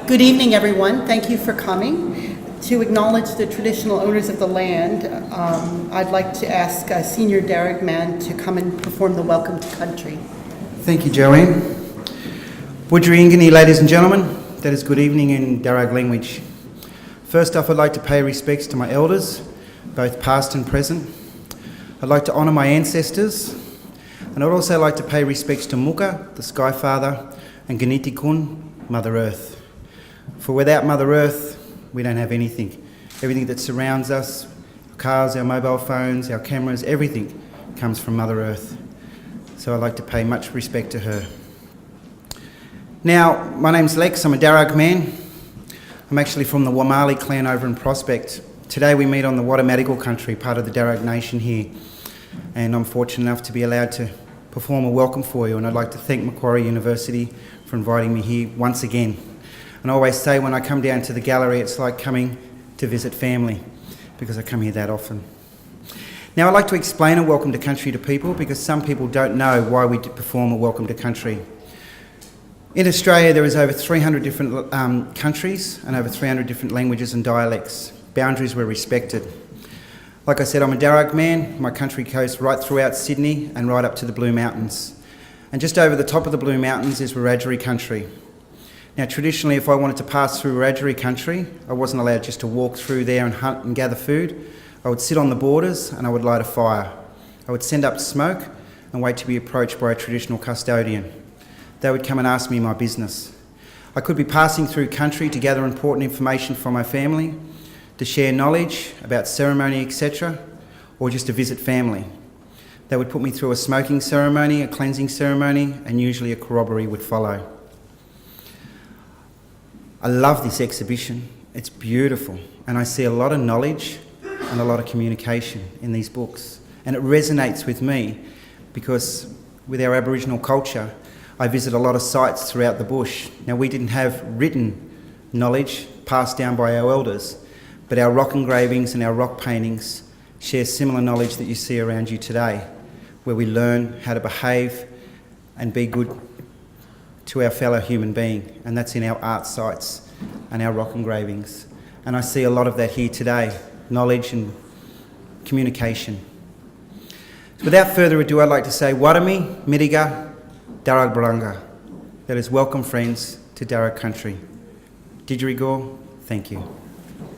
Good evening, everyone. Thank you for coming. To acknowledge the traditional owners of the land, I'd like to ask Senior Darug Man to come and perform the Welcome to Country. Thank you, Joanne. Budjari ladies and gentlemen, that is good evening in Darug language. First off, I'd like to pay respects to my elders, both past and present. I'd like to honour my ancestors, and I'd also like to pay respects to Muka, the Sky Father, and Ganiti Kun, Mother Earth. For without Mother Earth, we don't have anything. Everything that surrounds us, our cars, our mobile phones, our cameras, everything comes from Mother Earth. So I'd like to pay much respect to her. Now, my name's Lex, I'm a Darug man. I'm actually from the Wamali clan over in Prospect. Today we meet on the Watamatigal country, part of the Darug nation here. And I'm fortunate enough to be allowed to perform a welcome for you, and I'd like to thank Macquarie University for inviting me here once again. And I always say when I come down to the gallery, it's like coming to visit family, because I come here that often. Now, I'd like to explain a welcome to country to people, because some people don't know why we perform a welcome to country. In Australia, there is over 300 different countries and over 300 different languages and dialects. Boundaries were respected. Like I said, I'm a Darug man. My country coast right throughout Sydney and right up to the Blue Mountains. And just over the top of the Blue Mountains is Wiradjuri country. Now, traditionally, if I wanted to pass through Wiradjuri country, I wasn't allowed just to walk through there and hunt and gather food. I would sit on the borders and I would light a fire. I would send up smoke and wait to be approached by a traditional custodian. They would come and ask me my business. I could be passing through country to gather important information from my family, to share knowledge about ceremony, etc., or just to visit family. They would put me through a smoking ceremony, a cleansing ceremony, and usually a corroboree would follow. I love this exhibition. It's beautiful, and I see a lot of knowledge and a lot of communication in these books. And it resonates with me because with our Aboriginal culture, I visit a lot of sites throughout the bush. Now, we didn't have written knowledge passed down by our elders, but our rock engravings and our rock paintings share similar knowledge that you see around you today, where we learn how to behave and be good to our fellow human being, and that's in our art sites and our rock engravings. And I see a lot of that here today, knowledge and communication. So without further ado, I'd like to say Warami, Miriga, Darug Baranga. That is welcome, friends, to Darug country. Didgeridoo, thank you.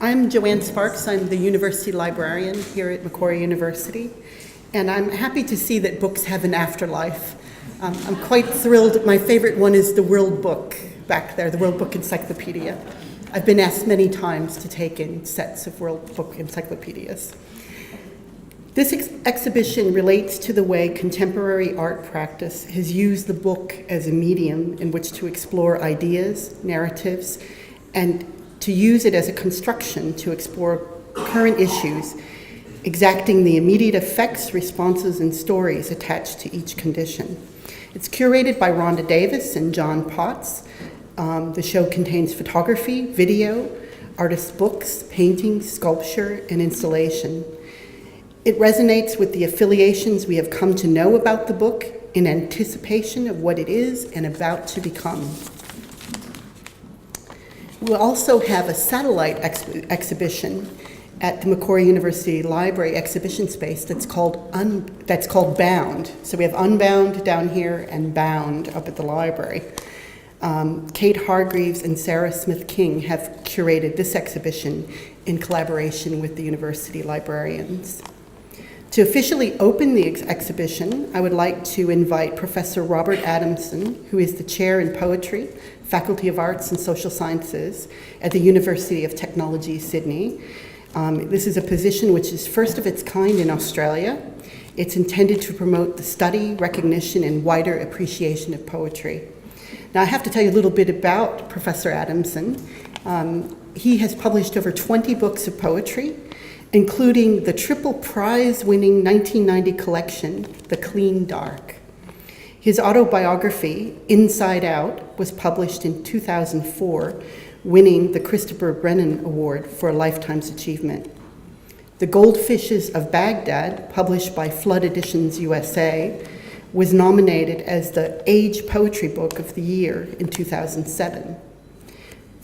I'm Joanne Sparks. I'm the University Librarian here at Macquarie University, and I'm happy to see that books have an afterlife. I'm quite thrilled. My favorite one is the World Book back there, the World Book Encyclopedia. I've been asked many times to take in sets of World Book encyclopedias. This exhibition relates to the way contemporary art practice has used the book as a medium in which to explore ideas, narratives, and to use it as a construction to explore current issues, exacting the immediate effects, responses, and stories attached to each condition. It's curated by Rhonda Davis and John Potts. The show contains photography, video, artist books, paintings, sculpture, and installation. It resonates with the affiliations we have come to know about the book in anticipation of what it is and about to become. We'll also have a satellite exhibition at the Macquarie University Library exhibition space that's called Bound. So we have Unbound down here and Bound up at the library. Kate Hargreaves and Sarah Smith-King have curated this exhibition in collaboration with the university librarians. To officially open the exhibition, I would like to invite Professor Robert Adamson, who is the Chair in Poetry, Faculty of Arts and Social Sciences at the University of Technology, Sydney. This is a position which is first of its kind in Australia. It's intended to promote the study, recognition, and wider appreciation of poetry. Now, I have to tell you a little bit about Professor Adamson. He has published over 20 books of poetry, including the triple prize-winning 1990 collection, The Clean Dark. His autobiography, Inside Out, was published in 2004, winning the Christopher Brennan Award for a Lifetime's Achievement. The Goldfishes of Baghdad, published by Flood Editions USA, was nominated as the Age Poetry Book of the Year in 2007.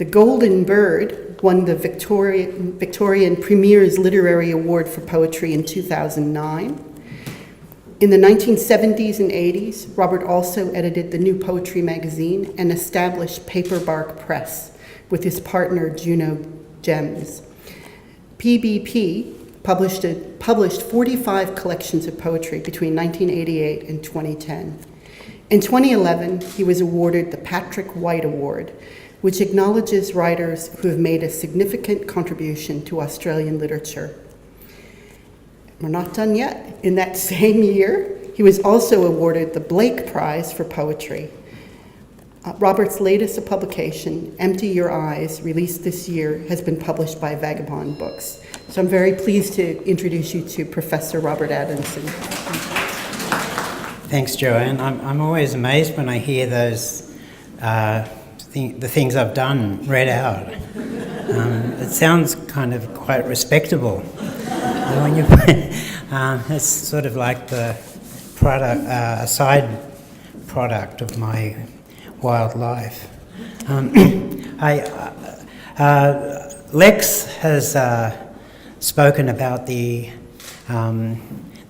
The Golden Bird won the Victorian Premier's Literary Award for Poetry in 2009. In the 1970s and 80s, Robert also edited the New Poetry magazine and established Paperbark Press with his partner Juno Gems. PBP published 45 collections of poetry between 1988 and 2010. In 2011, he was awarded the Patrick White Award, which acknowledges writers who have made a significant contribution to Australian literature. We're not done yet. In that same year, he was also awarded the Blake Prize for Poetry. Robert's latest publication, Empty Your Eyes, released this year, has been published by Vagabond Books. So I'm very pleased to introduce you to Professor Robert Adamson. Thanks, Joanne. I'm always amazed when I hear those the things I've done read out. It sounds kind of quite respectable. When you, it's sort of like the product, a side product of my wild life. Lex has spoken about the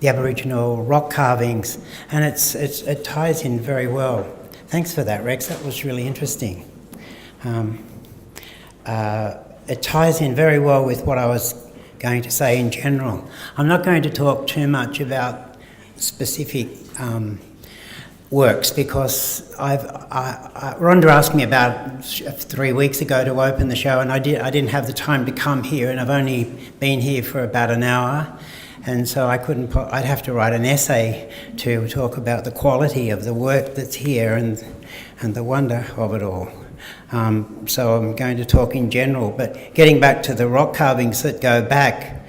Aboriginal rock carvings, and it ties in very well. Thanks for that, Rex. That was really interesting. It ties in very well with what I was going to say in general. I'm not going to talk too much about specific works because Rhonda asked me about 3 weeks ago to open the show, and I didn't have the time to come here, and I've only been here for about an hour, and so I'd have to write an essay to talk about the quality of the work that's here and the wonder of it all. So I'm going to talk in general, but getting back to the rock carvings that go back,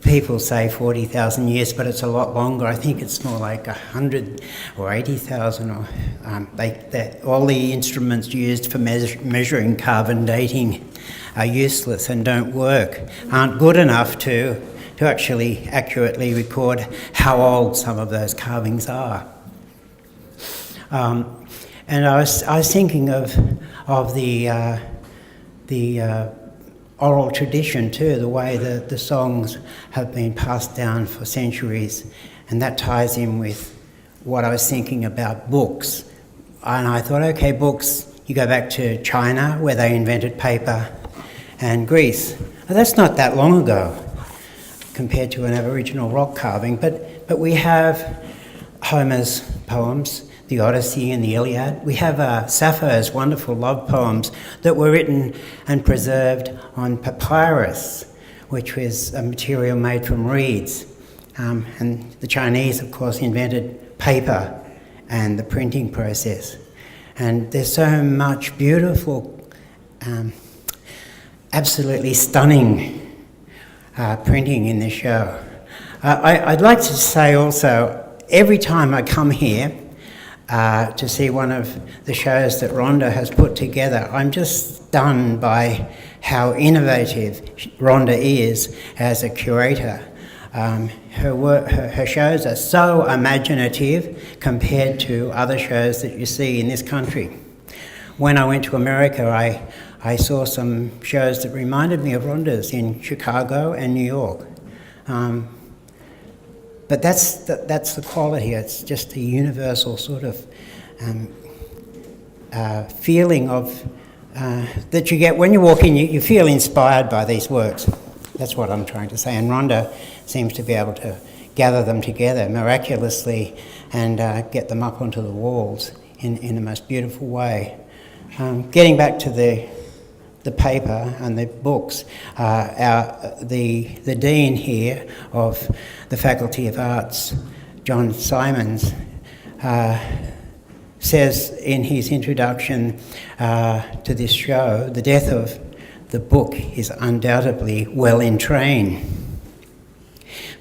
people say 40,000 years, but it's a lot longer. I think it's more like 100 or 80,000. Or all the instruments used for measuring carbon dating are useless and don't work, aren't good enough to actually accurately record how old some of those carvings are. And I was thinking of the oral tradition too, the way that the songs have been passed down for centuries, and that ties in with what I was thinking about books. And I thought, okay, books, you go back to China where they invented paper, and Greece. Now, that's not that long ago compared to an Aboriginal rock carving, but we have Homer's poems, the Odyssey and the Iliad. We have Sappho's wonderful love poems that were written and preserved on papyrus, which was a material made from reeds. And the Chinese, of course, invented paper and the printing process. And there's so much beautiful, absolutely stunning printing in this show. I'd like to say also, every time I come here, to see one of the shows that Rhonda has put together, I'm just stunned by how innovative Rhonda is as a curator. Her shows are so imaginative compared to other shows that you see in this country. When I went to America, I saw some shows that reminded me of Rhonda's in Chicago and New York. But that's the quality. It's just a universal sort of feeling of that you get when you walk in. You feel inspired by these works. That's what I'm trying to say. And Rhonda seems to be able to gather them together miraculously and get them up onto the walls in the most beautiful way. Getting back to the paper and the books, the dean here of the Faculty of Arts, John Simons, says in his introduction to this show, the death of the book is undoubtedly well in train.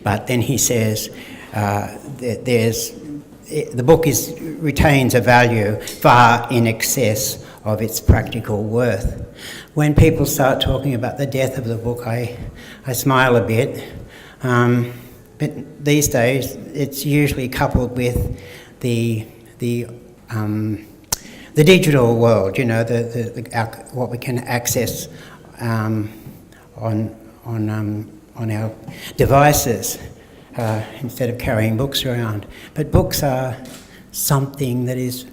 But then he says the book retains a value far in excess of its practical worth. When people start talking about the death of the book, I smile a bit. But these days, it's usually coupled with the the digital world, what we can access on our devices instead of carrying books around. But books are something that is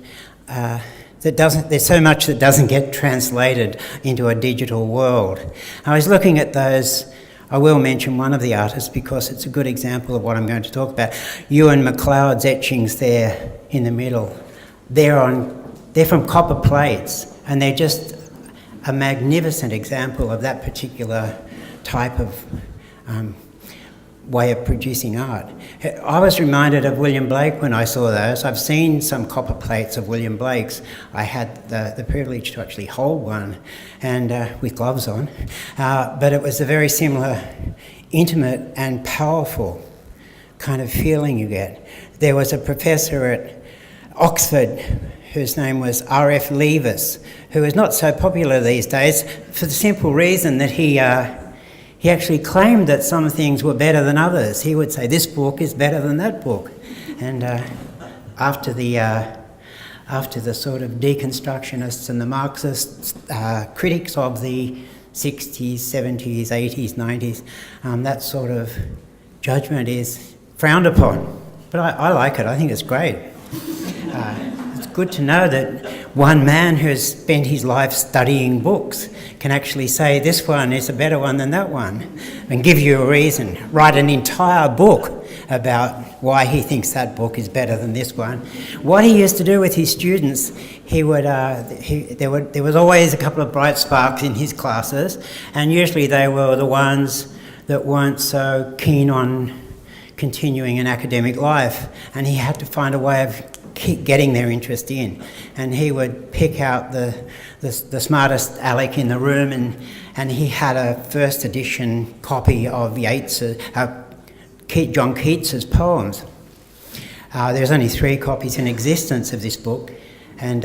there's so much that doesn't get translated into a digital world. I was looking at those. I will mention one of the artists because it's a good example of what I'm going to talk about. Ewan McLeod's etchings there in the middle. They're from copper plates, and they're just a magnificent example of that particular type of way of producing art. I was reminded of William Blake when I saw those. I've seen some copper plates of William Blake's. I had the privilege to actually hold one, and with gloves on, but it was a very similar, intimate and powerful kind of feeling you get. There was a professor at Oxford whose name was R.F. Leavis, who is not so popular these days for the simple reason that he actually claimed that some things were better than others. He would say, this book is better than that book. And after the sort of deconstructionists and the Marxists, critics of the 60s, 70s, 80s, 90s, that sort of judgment is frowned upon. But I like it. I think it's great. It's good to know that one man who's spent his life studying books can actually say this one is a better one than that one and give you a reason, write an entire book about why he thinks that book is better than this one. What he used to do with his students, there was always a couple of bright sparks in his classes, and usually they were the ones that weren't so keen on continuing an academic life, and he had to find a way of keep getting their interest in. And he would pick out the smartest Alec in the room, and he had a first edition copy of John Keats's poems. There's only 3 copies in existence of this book, and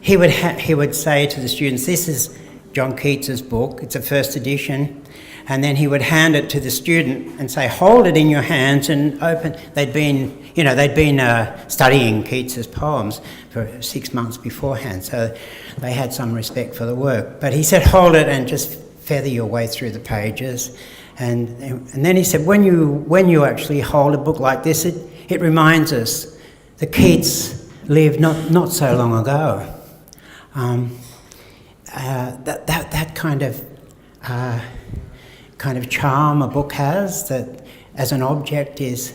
he would say to the students, this is John Keats's book, it's a first edition. And then he would hand it to the student and say, hold it in your hands and open. They'd been studying Keats's poems for 6 months beforehand, so they had some respect for the work. But he said, hold it and just feather your way through the pages. And then he said, when you actually hold a book like this, it reminds us that Keats lived not so long ago. That kind of charm a book has, that as an object is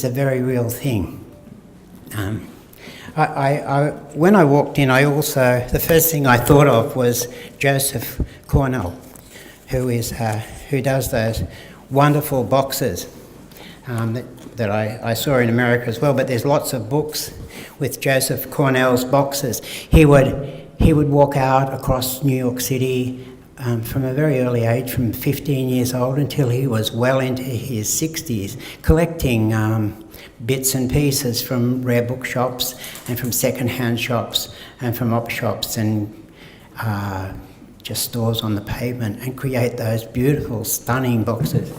a very real thing. When I walked in, the first thing I thought of was Joseph Cornell, who does those wonderful boxes that I saw in America as well. But there's lots of books with Joseph Cornell's boxes. He would walk out across New York City from a very early age, from 15 years old until he was well into his 60s, collecting bits and pieces from rare bookshops and from second-hand shops and from op shops and just stores on the pavement, and create those beautiful, stunning boxes,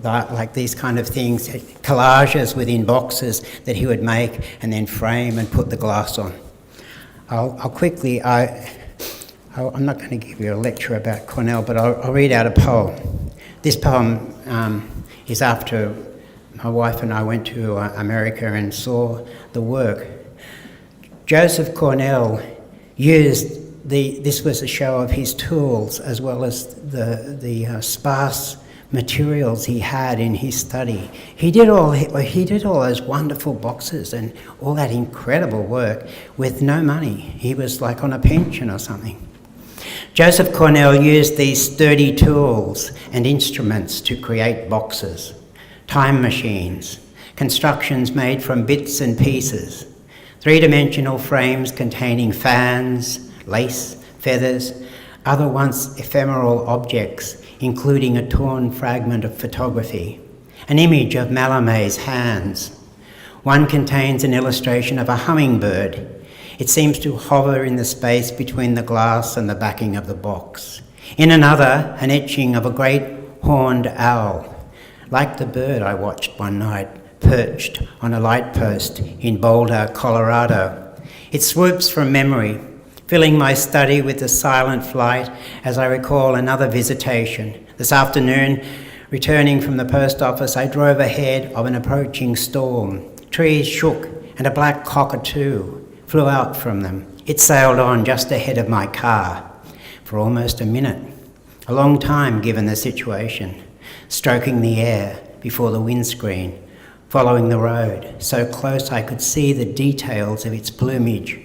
like these kind of things, collages within boxes that he would make and then frame and put the glass on. I'm not going to give you a lecture about Cornell, but I'll read out a poem. This poem is after my wife and I went to America and saw the work. Joseph Cornell used this was a show of his tools as well as the sparse materials he had in his study. He did all those wonderful boxes and all that incredible work with no money. He was like on a pension or something. Joseph Cornell used these sturdy tools and instruments to create boxes, time machines, constructions made from bits and pieces, three-dimensional frames containing fans, lace, feathers, other once ephemeral objects, including a torn fragment of photography, an image of Mallarmé's hands. One contains an illustration of a hummingbird. It seems to hover in the space between the glass and the backing of the box. In another, an etching of a great horned owl, like the bird I watched one night, perched on a light post in Boulder, Colorado. It swoops from memory, filling my study with the silent flight as I recall another visitation. This afternoon, returning from the post office, I drove ahead of an approaching storm. Trees shook and a black cockatoo flew out from them. It sailed on just ahead of my car for almost a minute, a long time given the situation, stroking the air before the windscreen, following the road, so close I could see the details of its plumage.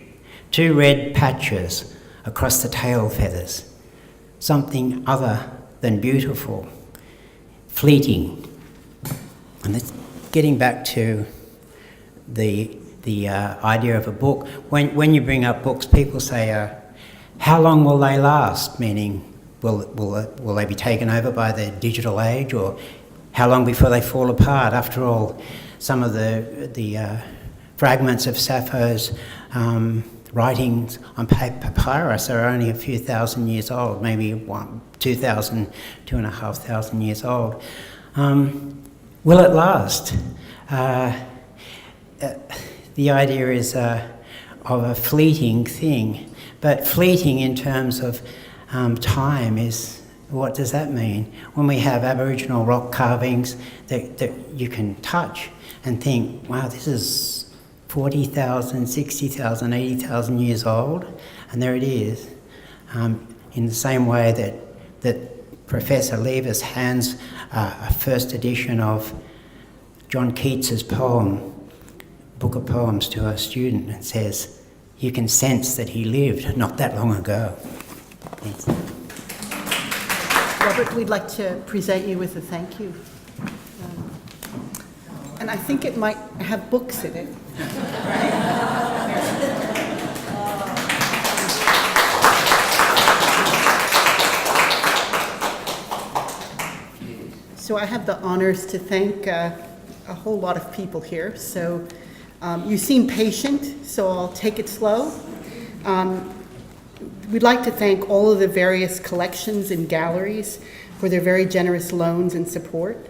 2 red patches across the tail feathers, something other than beautiful, fleeting. And it's getting back to the idea of a book. When you bring up books, people say, how long will they last? Meaning, will they be taken over by the digital age, or how long before they fall apart? After all, some of the fragments of Sappho's writings on papyrus are only a few thousand years old, maybe 2,000, 2,500 years old. Will it last? The idea is of a fleeting thing, but fleeting in terms of time is, what does that mean? When we have Aboriginal rock carvings that you can touch and think, wow, this is 40,000, 60,000, 80,000 years old, and there it is. In the same way that Professor Leavis hands a first edition of John Keats's poem, book of poems, to a student and says, you can sense that he lived not that long ago. Thanks. Robert, we'd like to present you with a thank you. And I think it might have books in it. So I have the honors to thank a whole lot of people here. So you seem patient, so I'll take it slow. We'd like to thank all of the various collections and galleries for their very generous loans and support.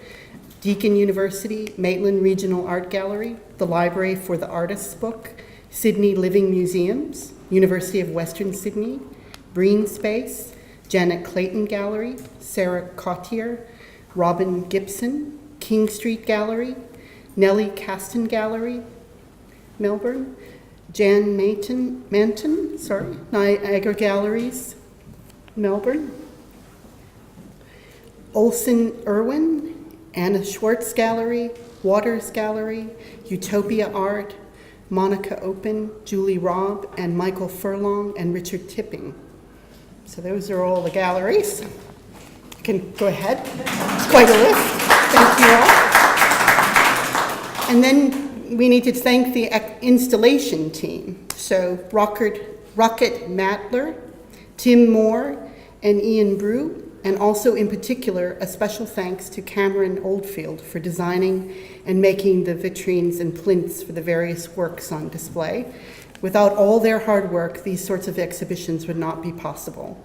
Deakin University, Maitland Regional Art Gallery, the Library for the Artists Book, Sydney Living Museums, University of Western Sydney, Breen Space, Janet Clayton Gallery, Sarah Cottier, Robin Gibson, King Street Gallery, Nellie Caston Gallery, Melbourne, Jan Manton, Niagara Galleries, Melbourne, Olson Irwin, Anna Schwartz Gallery, Waters Gallery, Utopia Art, Monica Open, Julie Robb, and Michael Furlong, and Richard Tipping. So those are all the galleries. You can go ahead. It's quite a list. Thank you all. And then we need to thank the installation team. So Rocket Matler, Tim Moore, and Ian Brew, and also in particular, a special thanks to Cameron Oldfield for designing and making the vitrines and plinths for the various works on display. Without all their hard work, these sorts of exhibitions would not be possible.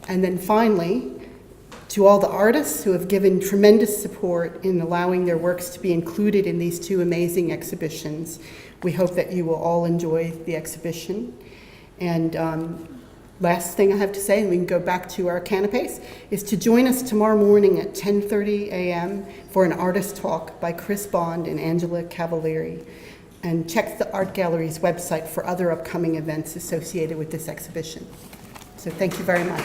And then finally, to all the artists who have given tremendous support in allowing their works to be included in these 2 amazing exhibitions, we hope that you will all enjoy the exhibition. And last thing I have to say, and we can go back to our canapes, is to join us tomorrow morning at 10:30 a.m. for an artist talk by Chris Bond and Angela Cavalieri. And check the Art Gallery's website for other upcoming events associated with this exhibition. So thank you very much.